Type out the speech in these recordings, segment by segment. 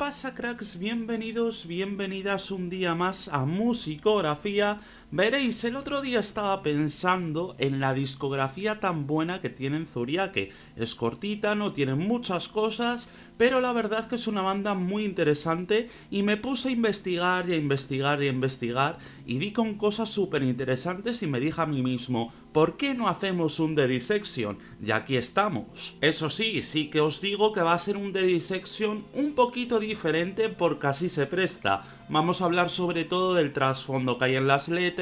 pasa, cracks? Bienvenidos, bienvenidas un día más a Musicografía. Veréis, el otro día estaba pensando en la discografía tan buena que tienen Zuriake. Es cortita, no tiene muchas cosas, pero la verdad que es una banda muy interesante y me puse a investigar y a investigar y a investigar y di con cosas súper interesantes y me dije a mí mismo, ¿por qué no hacemos un The Dissection? Y aquí estamos. Eso sí que os digo que va a ser un The Dissection un poquito diferente porque así se presta. Vamos a hablar sobre todo del trasfondo que hay en las letras,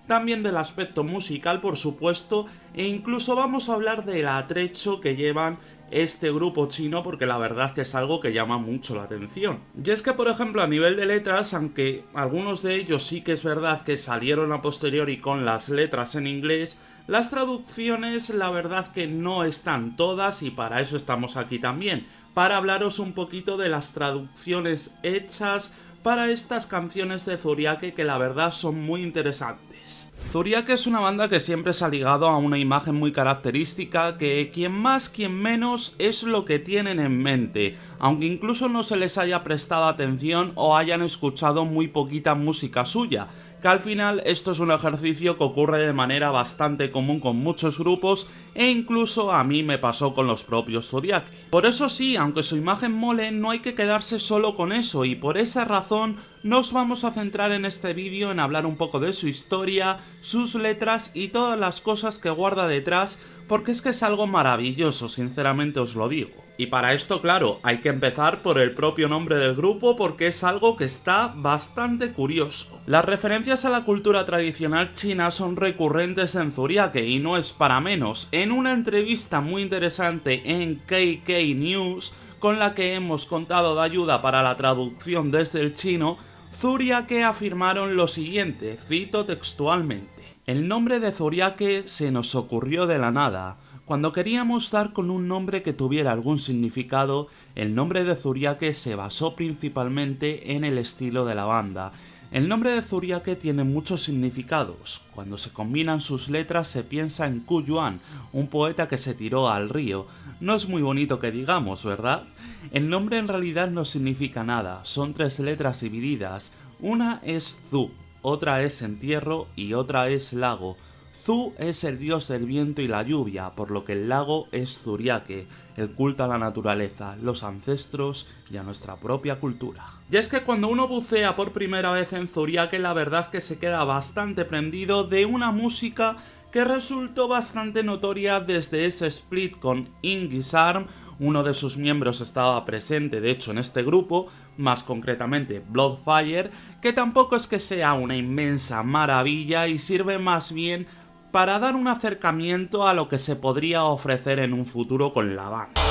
también del aspecto musical por supuesto, e incluso vamos a hablar del atrecho que llevan este grupo chino porque la verdad que es algo que llama mucho la atención. Y es que por ejemplo a nivel de letras, aunque algunos de ellos sí que es verdad que salieron a posteriori con las letras en inglés, las traducciones la verdad que no están todas y para eso estamos aquí también, para hablaros un poquito de las traducciones hechas para estas canciones de Zuriake que la verdad son muy interesantes. Zuriake es una banda que siempre se ha ligado a una imagen muy característica que quien más, quien menos es lo que tienen en mente, aunque incluso no se les haya prestado atención o hayan escuchado muy poquita música suya, que al final esto es un ejercicio que ocurre de manera bastante común con muchos grupos e incluso a mí me pasó con los propios Zuriake. Por eso sí, aunque su imagen mole, no hay que quedarse solo con eso y por esa razón nos vamos a centrar en este vídeo en hablar un poco de su historia, sus letras y todas las cosas que guarda detrás, porque es que es algo maravilloso, sinceramente os lo digo. Y para esto, claro, hay que empezar por el propio nombre del grupo porque es algo que está bastante curioso. Las referencias a la cultura tradicional china son recurrentes en Zuriake y no es para menos. En una entrevista muy interesante en KK News, con la que hemos contado de ayuda para la traducción desde el chino, Zuriake afirmaron lo siguiente, cito textualmente: el nombre de Zuriake se nos ocurrió de la nada. Cuando queríamos dar con un nombre que tuviera algún significado, el nombre de Zuriake se basó principalmente en el estilo de la banda. El nombre de Zuriake tiene muchos significados. Cuando se combinan sus letras se piensa en Qu Yuan, un poeta que se tiró al río. No es muy bonito que digamos, ¿verdad? El nombre en realidad no significa nada, son 3 letras divididas. Una es Zu, otra es entierro y otra es lago. Zu es el dios del viento y la lluvia, por lo que el lago es Zuriake, el culto a la naturaleza, los ancestros y a nuestra propia cultura. Y es que cuando uno bucea por primera vez en Zuriake, la verdad que se queda bastante prendido de una música que resultó bastante notoria desde ese split con Ingisarm. Uno de sus miembros estaba presente de hecho en este grupo, más concretamente Bloodfire, que tampoco es que sea una inmensa maravilla y sirve más bien para dar un acercamiento a lo que se podría ofrecer en un futuro con la banda.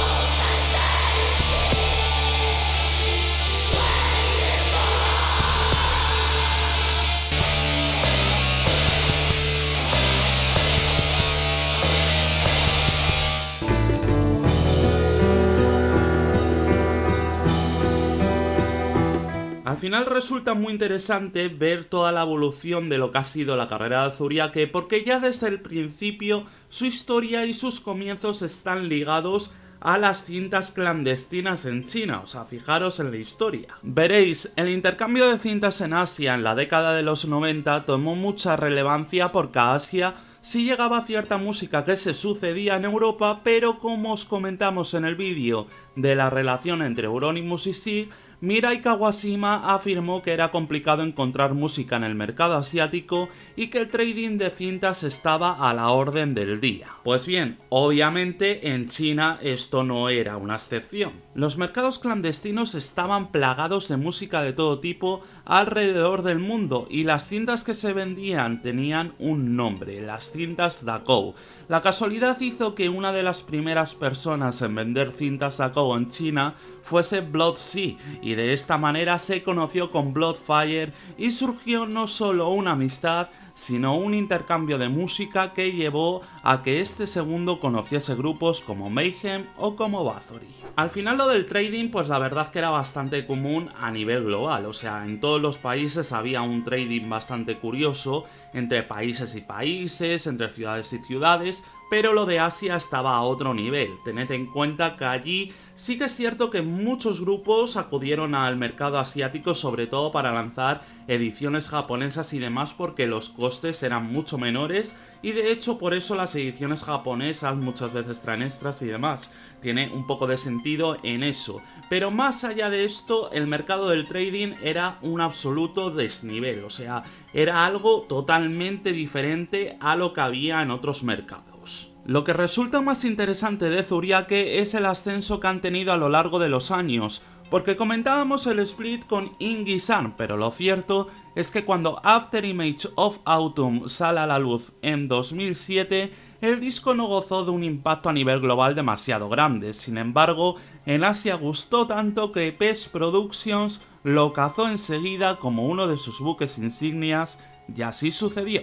Al final resulta muy interesante ver toda la evolución de lo que ha sido la carrera de Zuriake porque ya desde el principio su historia y sus comienzos están ligados a las cintas clandestinas en China, o sea, fijaros en la historia. Veréis, el intercambio de cintas en Asia en la década de los 90 tomó mucha relevancia porque a Asia sí llegaba cierta música que se sucedía en Europa, pero como os comentamos en el vídeo de la relación entre Euronymous y Sig, Mirai Kawashima afirmó que era complicado encontrar música en el mercado asiático y que el trading de cintas estaba a la orden del día. Pues bien, obviamente en China esto no era una excepción. Los mercados clandestinos estaban plagados de música de todo tipo alrededor del mundo y las cintas que se vendían tenían un nombre, las cintas Dakou. La casualidad hizo que una de las primeras personas en vender cintas Dakou en China fuese Blood Sea, y de esta manera se conoció con Bloodfire y surgió no solo una amistad, sino un intercambio de música que llevó a que este segundo conociese grupos como Mayhem o como Bathory. Al final lo del trading, pues la verdad que era bastante común a nivel global, o sea, en todos los países había un trading bastante curioso entre países y países, entre ciudades y ciudades, pero lo de Asia estaba a otro nivel. Tened en cuenta que allí sí que es cierto que muchos grupos acudieron al mercado asiático, sobre todo para lanzar ediciones japonesas y demás, porque los costes eran mucho menores y de hecho por eso las ediciones japonesas muchas veces traen extras y demás. Tiene un poco de sentido en eso. Pero más allá de esto, el mercado del trading era un absoluto desnivel, o sea, era algo totalmente diferente a lo que había en otros mercados. Lo que resulta más interesante de Zuriake es el ascenso que han tenido a lo largo de los años, porque comentábamos el split con Ingi-san, pero lo cierto es que cuando Afterimage of Autumn sale a la luz en 2007, el disco no gozó de un impacto a nivel global demasiado grande. Sin embargo, en Asia gustó tanto que Pest Productions lo cazó enseguida como uno de sus buques insignias, y así sucedió.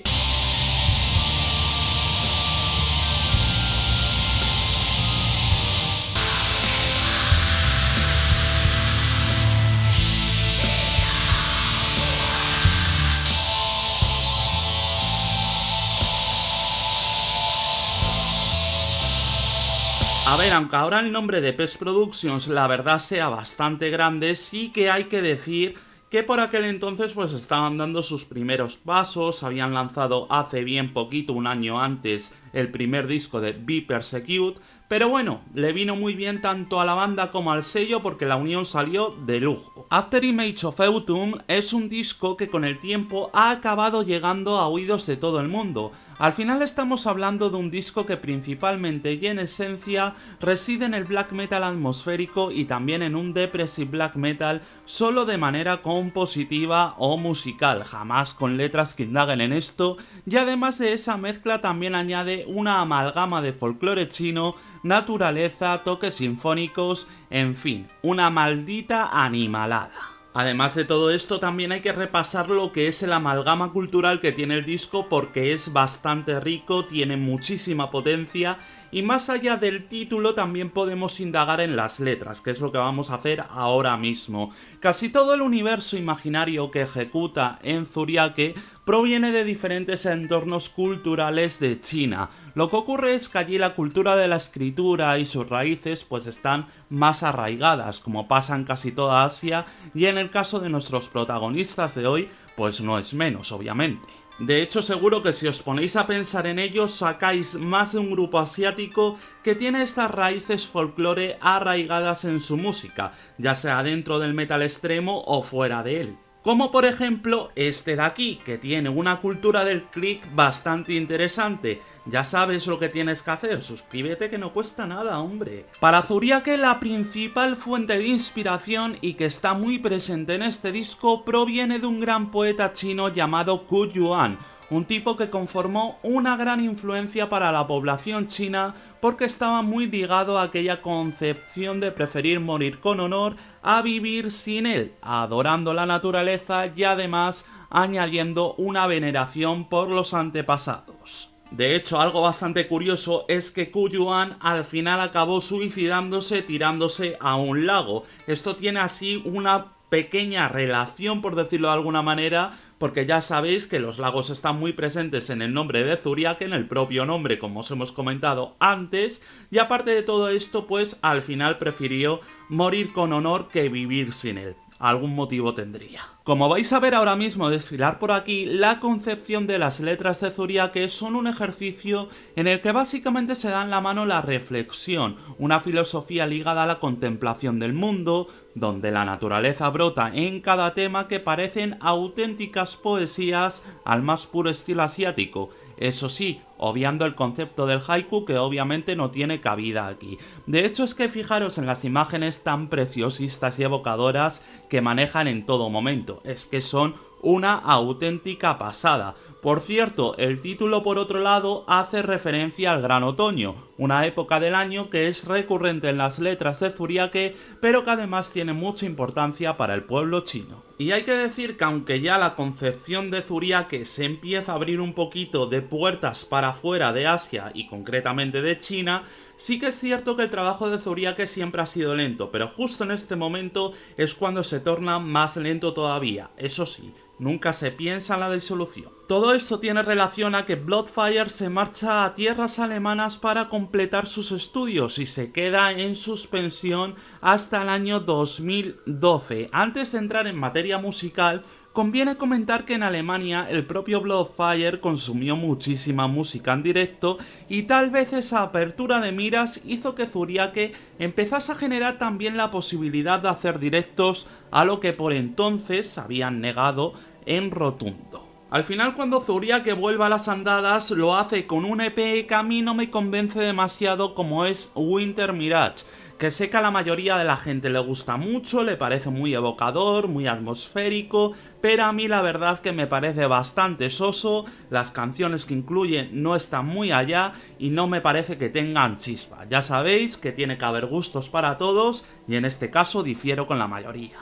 A ver, aunque ahora el nombre de Pest Productions la verdad sea bastante grande, sí que hay que decir que por aquel entonces pues estaban dando sus primeros pasos, habían lanzado hace bien poquito, un año antes, el primer disco de Be Persecute, pero bueno, le vino muy bien tanto a la banda como al sello porque la unión salió de lujo. Afterimage of Autumn es un disco que con el tiempo ha acabado llegando a oídos de todo el mundo. Al final estamos hablando de un disco que principalmente y en esencia reside en el black metal atmosférico y también en un depressive black metal solo de manera compositiva o musical, jamás con letras que indaguen en esto, y además de esa mezcla también añade una amalgama de folclore chino, naturaleza, toques sinfónicos, en fin, una maldita animalada. Además de todo esto, también hay que repasar lo que es el amalgama cultural que tiene el disco porque es bastante rico, tiene muchísima potencia y más allá del título también podemos indagar en las letras, que es lo que vamos a hacer ahora mismo. Casi todo el universo imaginario que ejecuta en Zuriake proviene de diferentes entornos culturales de China. Lo que ocurre es que allí la cultura de la escritura y sus raíces pues están más arraigadas, como pasa en casi toda Asia, y en el caso de nuestros protagonistas de hoy, pues no es menos, obviamente. De hecho, seguro que si os ponéis a pensar en ello, sacáis más de un grupo asiático que tiene estas raíces folclore arraigadas en su música, ya sea dentro del metal extremo o fuera de él. Como por ejemplo este de aquí, que tiene una cultura del click bastante interesante. Ya sabes lo que tienes que hacer, suscríbete que no cuesta nada, hombre. Para Zuriake la principal fuente de inspiración y que está muy presente en este disco proviene de un gran poeta chino llamado Qu Yuan, un tipo que conformó una gran influencia para la población china porque estaba muy ligado a aquella concepción de preferir morir con honor a vivir sin él, adorando la naturaleza y además añadiendo una veneración por los antepasados. De hecho, algo bastante curioso es que Qu Yuan al final acabó suicidándose tirándose a un lago. Esto tiene así una pequeña relación, por decirlo de alguna manera, porque ya sabéis que los lagos están muy presentes en el nombre de Zuriake, en el propio nombre, como os hemos comentado antes, y aparte de todo esto, pues al final prefirió morir con honor que vivir sin él. Algún motivo tendría. Como vais a ver ahora mismo desfilar por aquí, la concepción de las letras de Zuriake son un ejercicio en el que básicamente se da en la mano la reflexión, una filosofía ligada a la contemplación del mundo, donde la naturaleza brota en cada tema que parecen auténticas poesías al más puro estilo asiático. Eso sí, obviando el concepto del haiku que obviamente no tiene cabida aquí. De hecho es que fijaros en las imágenes tan preciosistas y evocadoras que manejan en todo momento, es que son una auténtica pasada. Por cierto, el título por otro lado hace referencia al Gran Otoño, una época del año que es recurrente en las letras de Zuriake, pero que además tiene mucha importancia para el pueblo chino. Y hay que decir que aunque ya la concepción de Zuriake se empieza a abrir un poquito de puertas para afuera de Asia y concretamente de China, sí que es cierto que el trabajo de Zuriake siempre ha sido lento, pero justo en este momento es cuando se torna más lento todavía. Eso sí, nunca se piensa en la disolución. Todo esto tiene relación a que Bloodfire se marcha a tierras alemanas para completar sus estudios y se queda en suspensión hasta el año 2012. Antes de entrar en materia musical, conviene comentar que en Alemania el propio Bloodfire consumió muchísima música en directo y tal vez esa apertura de miras hizo que Zuriake empezase a generar también la posibilidad de hacer directos, a lo que por entonces habían negado en rotundo. Al final, cuando Zuriake vuelve a las andadas, lo hace con un EP que a mí no me convence demasiado, como es Winter Mirage, que sé que a la mayoría de la gente le gusta mucho, le parece muy evocador, muy atmosférico, pero a mí la verdad que me parece bastante soso, las canciones que incluye no están muy allá y no me parece que tengan chispa. Ya sabéis que tiene que haber gustos para todos y en este caso difiero con la mayoría.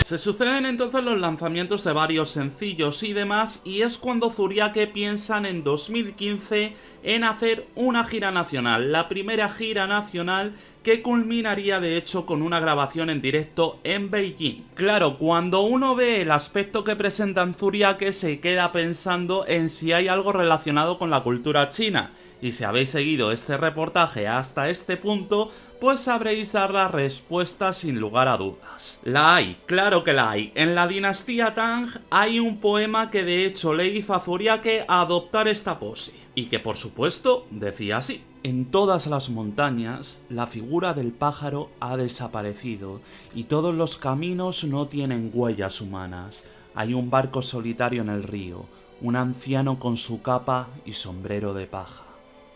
Se suceden entonces los lanzamientos de varios sencillos y demás, y es cuando Zuriake piensan en 2015 en hacer una gira nacional, la primera gira nacional que culminaría de hecho con una grabación en directo en Beijing. Claro, cuando uno ve el aspecto que presentan Zuriake se queda pensando en si hay algo relacionado con la cultura china, y si habéis seguido este reportaje hasta este punto, pues sabréis dar la respuesta sin lugar a dudas. La hay, claro que la hay. En la dinastía Tang hay un poema que de hecho le hizo a Zuriake adoptar esta pose, y que por supuesto decía así: en todas las montañas la figura del pájaro ha desaparecido y todos los caminos no tienen huellas humanas. Hay un barco solitario en el río, un anciano con su capa y sombrero de paja,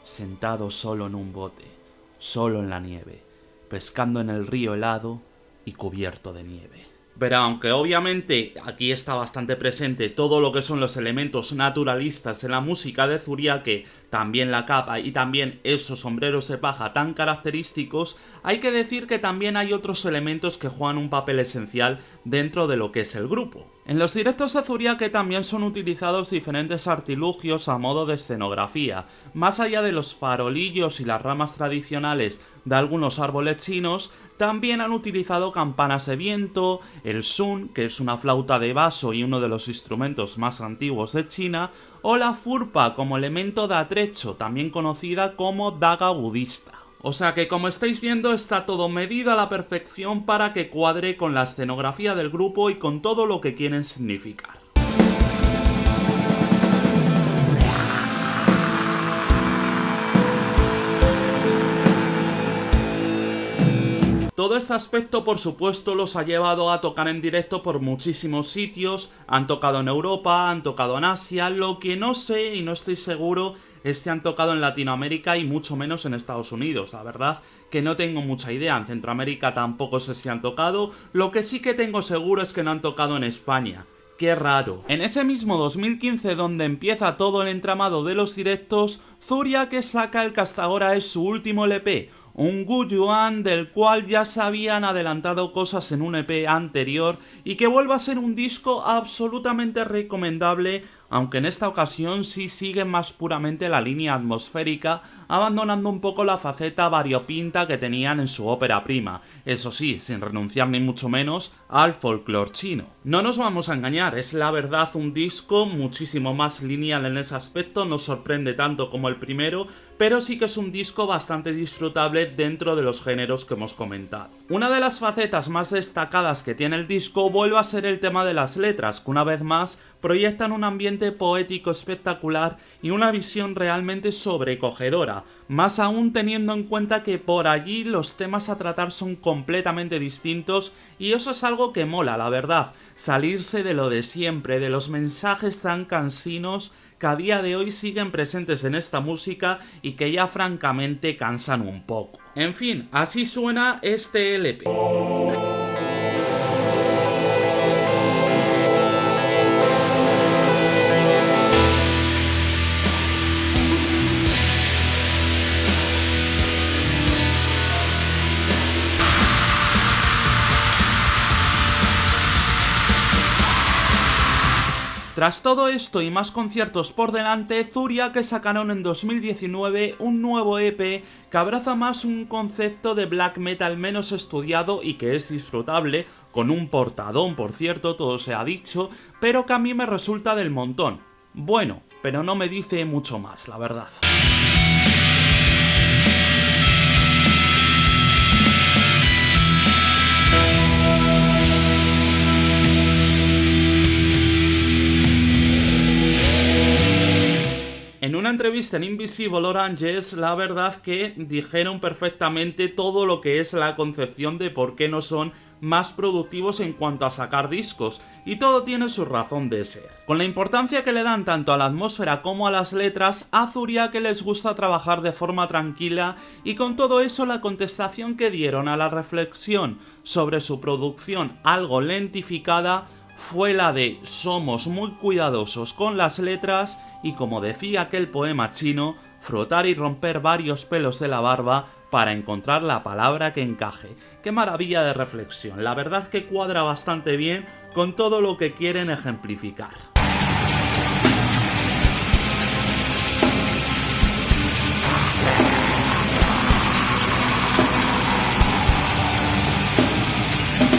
sentado solo en un bote, solo en la nieve, pescando en el río helado y cubierto de nieve. Pero aunque obviamente aquí está bastante presente todo lo que son los elementos naturalistas en la música de Zuriake, también la capa y también esos sombreros de paja tan característicos, hay que decir que también hay otros elementos que juegan un papel esencial dentro de lo que es el grupo. En los directos de Zuriake también son utilizados diferentes artilugios a modo de escenografía. Más allá de los farolillos y las ramas tradicionales de algunos árboles chinos, también han utilizado campanas de viento, el sun, que es una flauta de vaso y uno de los instrumentos más antiguos de China, o la furpa como elemento de atrecho, también conocida como daga budista. O sea que, como estáis viendo, está todo medido a la perfección para que cuadre con la escenografía del grupo y con todo lo que quieren significar. Todo este aspecto, por supuesto, los ha llevado a tocar en directo por muchísimos sitios. Han tocado en Europa, han tocado en Asia. Lo que no sé y no estoy seguro es si han tocado en Latinoamérica y mucho menos en Estados Unidos. La verdad que no tengo mucha idea. En Centroamérica tampoco sé si han tocado. Lo que sí que tengo seguro es que no han tocado en España. ¡Qué raro! En ese mismo 2015, donde empieza todo el entramado de los directos, Zuriake saca el que hasta ahora es su último LP, un Gu Yuan, del cual ya se habían adelantado cosas en un EP anterior y que vuelve a ser un disco absolutamente recomendable, aunque en esta ocasión sí sigue más puramente la línea atmosférica, abandonando un poco la faceta variopinta que tenían en su ópera prima, eso sí, sin renunciar ni mucho menos al folclore chino. No nos vamos a engañar, es la verdad un disco muchísimo más lineal en ese aspecto, no sorprende tanto como el primero, pero sí que es un disco bastante disfrutable dentro de los géneros que hemos comentado. Una de las facetas más destacadas que tiene el disco vuelve a ser el tema de las letras, que una vez más proyectan un ambiente ambiente poético espectacular y una visión realmente sobrecogedora, más aún teniendo en cuenta que por allí los temas a tratar son completamente distintos y eso es algo que mola, la verdad, salirse de lo de siempre, de los mensajes tan cansinos que a día de hoy siguen presentes en esta música y que ya francamente cansan un poco. En fin, así suena este LP. Tras todo esto y más conciertos por delante, Zuriake sacaron en 2019 un nuevo EP que abraza más un concepto de black metal menos estudiado y que es disfrutable, con un portadón por cierto, todo se ha dicho, pero que a mí me resulta del montón. Bueno, pero no me dice mucho más, la verdad. En una entrevista en Invisible Oranges, la verdad que dijeron perfectamente todo lo que es la concepción de por qué no son más productivos en cuanto a sacar discos, y todo tiene su razón de ser. Con la importancia que le dan tanto a la atmósfera como a las letras, a Zuriake les gusta trabajar de forma tranquila, y con todo eso la contestación que dieron a la reflexión sobre su producción algo lentificada fue la de somos muy cuidadosos con las letras y, como decía aquel poema chino, frotar y romper varios pelos de la barba para encontrar la palabra que encaje. ¡Qué maravilla de reflexión! La verdad que cuadra bastante bien con todo lo que quieren ejemplificar.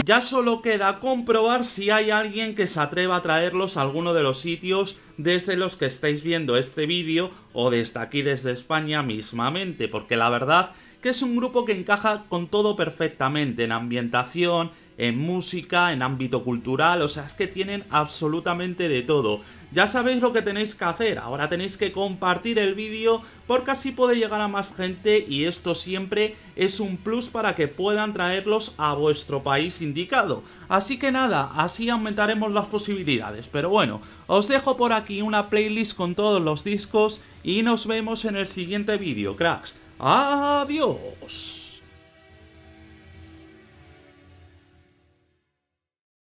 Ya solo queda comprobar si hay alguien que se atreva a traerlos a alguno de los sitios desde los que estáis viendo este vídeo o desde aquí, desde España mismamente, porque la verdad que es un grupo que encaja con todo perfectamente, en ambientación, en música, en ámbito cultural, o sea, es que tienen absolutamente de todo. Ya sabéis lo que tenéis que hacer, ahora tenéis que compartir el vídeo porque así puede llegar a más gente y esto siempre es un plus para que puedan traerlos a vuestro país indicado. Así que nada, así aumentaremos las posibilidades, pero bueno, os dejo por aquí una playlist con todos los discos y nos vemos en el siguiente vídeo, cracks. ¡Adiós!